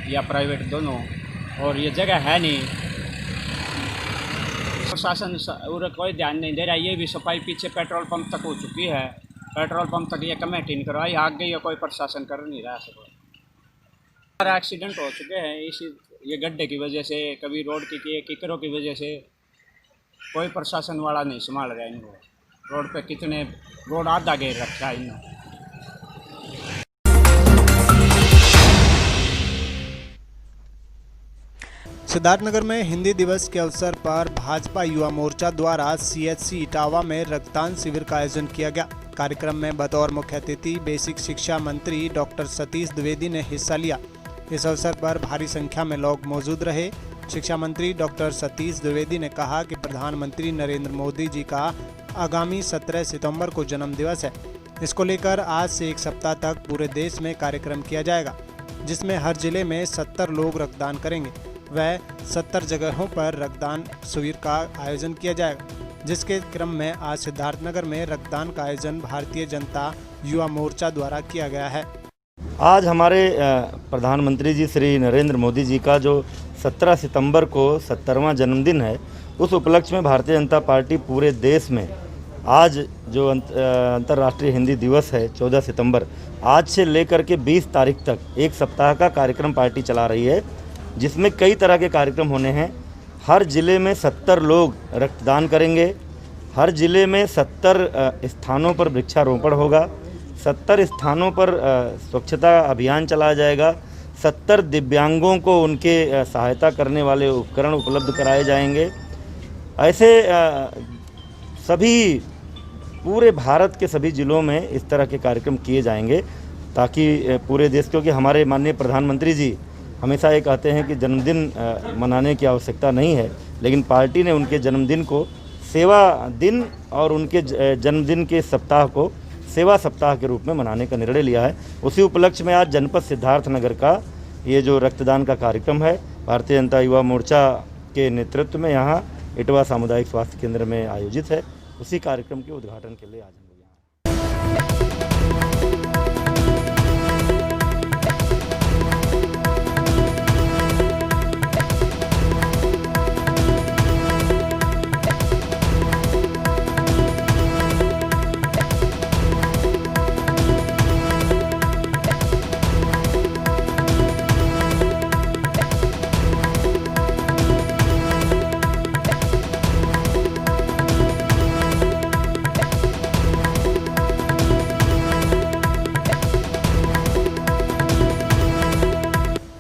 या प्राइवेट दोनों, और ये जगह है नहीं प्रशासन और कोई ध्यान नहीं दे रहा। ये भी सफाई पीछे पेट्रोल पंप तक हो चुकी है, पेट्रोल पंप तक ये कमेटी नहीं करवाई, आग गई है, कोई प्रशासन कर नहीं रहा। सब एक्सीडेंट हो चुके हैं इसी ये गड्ढे की वजह से, कभी रोड की कीचड़ों की वजह से। कोई प्रशासन वाला नहीं संभाल रहा इनको। रोड पे कितने रोड आधा घेर रखा है इन्होंने। सिद्धार्थनगर में हिंदी दिवस के अवसर पर भाजपा युवा मोर्चा द्वारा CHC इटावा में रक्तदान शिविर का आयोजन किया गया। कार्यक्रम में बतौर मुख्य अतिथि बेसिक शिक्षा मंत्री डॉक्टर सतीश द्विवेदी ने हिस्सा लिया। इस अवसर पर भारी संख्या में लोग मौजूद रहे। शिक्षा मंत्री डॉक्टर सतीश द्विवेदी ने कहा कि प्रधानमंत्री नरेंद्र मोदी जी का आगामी 17 सितंबर को जन्म दिवस है। इसको लेकर आज से एक सप्ताह तक पूरे देश में कार्यक्रम किया जाएगा, जिसमें हर जिले में 70 लोग रक्तदान करेंगे। वह 70 जगहों पर रक्तदान शिविर का आयोजन किया जाएगा, जिसके क्रम में आज सिद्धार्थनगर में रक्तदान का आयोजन भारतीय जनता युवा मोर्चा द्वारा किया गया है। आज हमारे प्रधानमंत्री जी श्री नरेंद्र मोदी जी का जो 17 सितंबर को 70वां जन्मदिन है, उस उपलक्ष्य में भारतीय जनता पार्टी पूरे देश में आज जो अंतर्राष्ट्रीय हिंदी दिवस है 14 सितंबर, आज से लेकर के 20 तारीख तक एक सप्ताह का कार्यक्रम पार्टी चला रही है, जिसमें कई तरह के कार्यक्रम होने हैं। हर ज़िले में 70 लोग रक्तदान करेंगे, हर ज़िले में 70 स्थानों पर वृक्षारोपण होगा, 70 स्थानों पर स्वच्छता अभियान चलाया जाएगा, 70 दिव्यांगों को उनके सहायता करने वाले उपकरण उपलब्ध कराए जाएंगे। ऐसे सभी पूरे भारत के सभी ज़िलों में इस तरह के कार्यक्रम किए जाएंगे, ताकि पूरे देश, क्योंकि हमारे माननीय प्रधानमंत्री जी हमेशा ये कहते हैं कि जन्मदिन मनाने की आवश्यकता नहीं है, लेकिन पार्टी ने उनके जन्मदिन को सेवा दिन और उनके जन्मदिन के सप्ताह को सेवा सप्ताह के रूप में मनाने का निर्णय लिया है। उसी उपलक्ष्य में आज जनपद सिद्धार्थनगर का ये जो रक्तदान का कार्यक्रम है, भारतीय जनता युवा मोर्चा के नेतृत्व में यहाँ इटवा सामुदायिक स्वास्थ्य केंद्र में आयोजित है। उसी कार्यक्रम के उद्घाटन के लिए आज हम लोग यहाँ।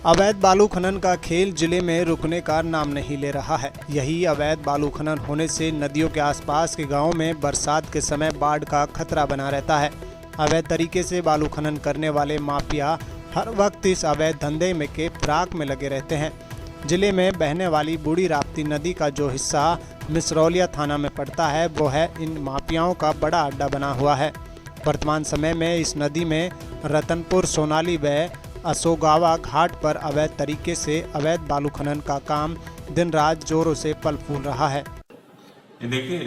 अवैध बालू खनन का खेल जिले में रुकने का नाम नहीं ले रहा है। यही अवैध बालू खनन होने से नदियों के आसपास के गांवों में बरसात के समय बाढ़ का खतरा बना रहता है। अवैध तरीके से बालू खनन करने वाले माफिया हर वक्त इस अवैध धंधे में के फिराक में लगे रहते हैं। जिले में बहने वाली बूढ़ी राप्ती नदी का जो हिस्सा मिसरौलिया थाना में पड़ता है, वो है इन माफियाओं का बड़ा अड्डा बना हुआ है। वर्तमान समय में इस नदी में रतनपुर, सोनाली व असोगावा घाट पर अवैध तरीके से अवैध बालू खनन का काम दिन रात जोरों से पल फूल रहा है। देखिए,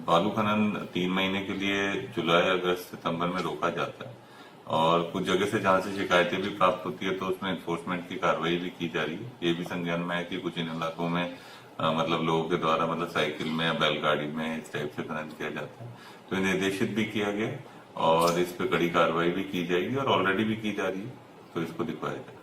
बालू खनन 3 महीने के लिए जुलाई, अगस्त, सितंबर में रोका जाता है और कुछ जगह से जहां से शिकायतें भी प्राप्त होती है तो उसमें एनफोर्समेंट की कार्रवाई भी की जा रही है। ये भी संज्ञान में है कि कुछ इन इलाकों में मतलब लोगों के द्वारा मतलब साइकिल में या बैलगाड़ी में इस टाइप से खनन किया जाता है, तो निर्देशित भी किया गया और इस पे कड़ी कार्रवाई भी की जाएगी और ऑलरेडी भी की जा रही है, तो इसको दिखाया जाए।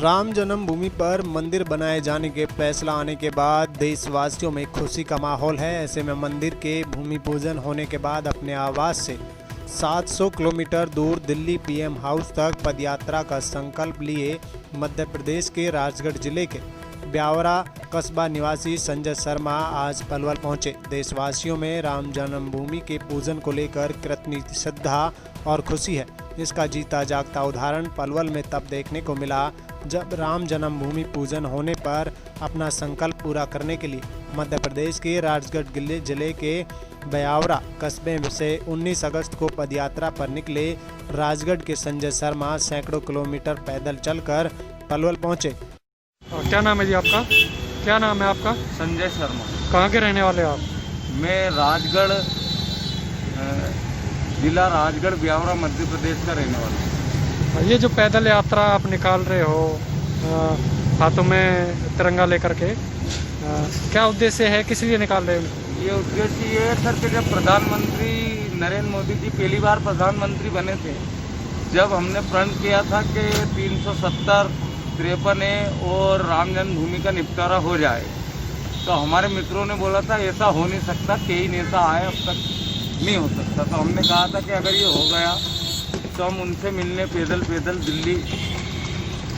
राम जन्मभूमि पर मंदिर बनाए जाने के फैसला आने के बाद देशवासियों में खुशी का माहौल है। ऐसे में मंदिर के भूमि पूजन होने के बाद अपने आवास से 700 किलोमीटर दूर दिल्ली पीएम हाउस तक पदयात्रा का संकल्प लिए मध्य प्रदेश के राजगढ़ जिले के ब्यावरा कस्बा निवासी संजय शर्मा आज पलवल पहुंचे। देशवासियों में राम जन्मभूमि के पूजन को लेकर कृतज्ञ श्रद्धा और खुशी है। इसका जीता जागता उदाहरण पलवल में तब देखने को मिला जब राम जन्मभूमि पूजन होने पर अपना संकल्प पूरा करने के लिए मध्य प्रदेश के राजगढ़ जिले के ब्यावरा कस्बे से 19 अगस्त को पदयात्रा पर निकले राजगढ़ के संजय शर्मा सैकड़ों किलोमीटर पैदल चलकर पलवल पहुंचे। और क्या नाम है जी आपका? क्या नाम है आपका? संजय शर्मा। कहाँ के रहने वाले आप? मैं राजगढ़ जिला राजगढ़ ब्यावरा मध्य प्रदेश का रहने वाला हूँ। ये जो पैदल यात्रा आप निकाल रहे हो हाथों में तिरंगा लेकर के, क्या उद्देश्य है, किस लिए निकाल रहे हो? ये उद्देश्य ये है सर कि जब प्रधानमंत्री नरेंद्र मोदी जी पहली बार प्रधानमंत्री बने थे, जब हमने प्रण किया था कि 370, 53 और राम जन्मभूमि का निपटारा हो जाए, तो हमारे मित्रों ने बोला था ऐसा हो नहीं सकता, कई नेता आए अब तक नहीं हो सकता। तो हमने कहा था कि अगर ये हो गया तो हम उनसे मिलने पैदल दिल्ली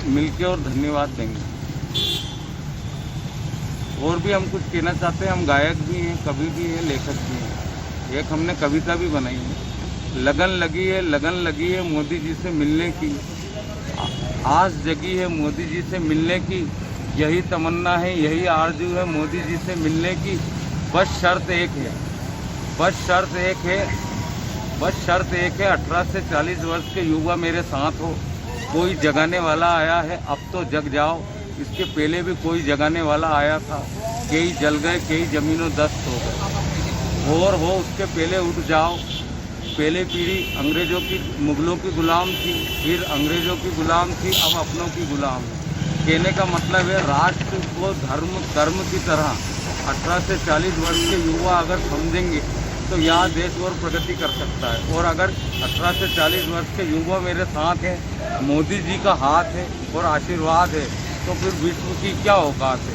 मिलके और धन्यवाद देंगे। और भी हम कुछ कहना चाहते हैं, हम गायक भी हैं, कवि भी हैं, लेखक भी हैं। एक हमने कविता भी बनाई है, लगन लगी है मोदी जी से मिलने की, आस जगी है मोदी जी से मिलने की, यही तमन्ना है, यही आरज़ू है मोदी जी से मिलने की, बस शर्त एक है 18 से 40 वर्ष के युवा मेरे साथ हो। कोई जगाने वाला आया है, अब तो जग जाओ, इसके पहले भी कोई जगाने वाला आया था, कई जल गए, कई जमीनों दस्त हो गए, और हो उसके पहले उठ जाओ। पहले पीढ़ी अंग्रेजों की, मुगलों की गुलाम थी, फिर अंग्रेजों की गुलाम थी, अब अपनों की गुलाम है। कहने का मतलब है राष्ट्र को धर्म कर्म की तरह 18 से 40 वर्ष के युवा अगर समझेंगे तो यहाँ देश और प्रगति कर सकता है। और अगर 18 से 40 वर्ष के युवा मेरे साथ हैं, मोदी जी का हाथ है और आशीर्वाद है, तो फिर विश्व की क्या औकात है।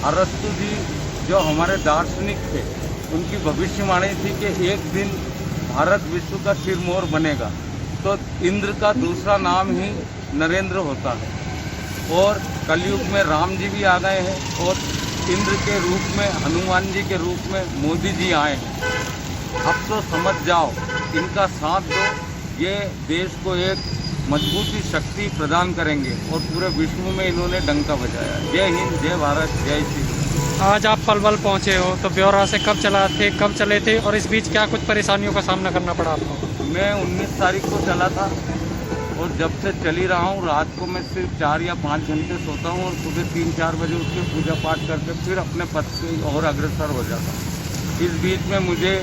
अरस्तु जी जो हमारे दार्शनिक थे, उनकी भविष्यवाणी थी कि एक दिन भारत विश्व का सिरमौर बनेगा, तो इंद्र का दूसरा नाम ही नरेंद्र होता है। और कलयुग में राम जी भी आ गए हैं, और इंद्र के रूप में, हनुमान जी के रूप में मोदी जी आए हैं। अब तो समझ जाओ, इनका साथ दो, ये देश को एक मजबूती शक्ति प्रदान करेंगे, और पूरे विश्व में इन्होंने डंका बजाया। जय हिंद, जय भारत, जय श्री। आज आप पलवल पहुंचे हो, तो ब्यावरा से कब चले थे और इस बीच क्या कुछ परेशानियों का सामना करना पड़ा आपको? मैं 19 तारीख को चला था, और जब से चल ही रहा हूँ। रात को मैं सिर्फ 4 या 5 घंटे सोता हूँ, और सुबह 3-4 बजे उठ के पूजा पाठ करके फिर अपने पथ से और अग्रसर हो जाता हूँ। इस बीच में मुझे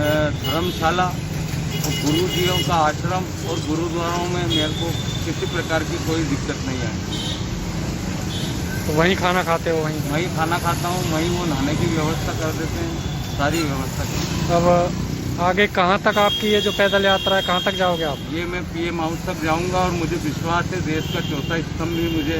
धर्मशाला और गुरु जियों का आश्रम और गुरुद्वारों में मेरे को किसी प्रकार की कोई दिक्कत नहीं आई। तो वहीं खाना खाते हो? वहीं खाना खाता हूँ, वहीं वो नहाने की व्यवस्था कर देते हैं, सारी व्यवस्था। अब आगे कहाँ तक आपकी ये जो पैदल यात्रा है, कहाँ तक जाओगे आप? ये मैं PM हाउस तक जाऊँगा, और मुझे विश्वास है देश का चौथा स्तंभ भी मुझे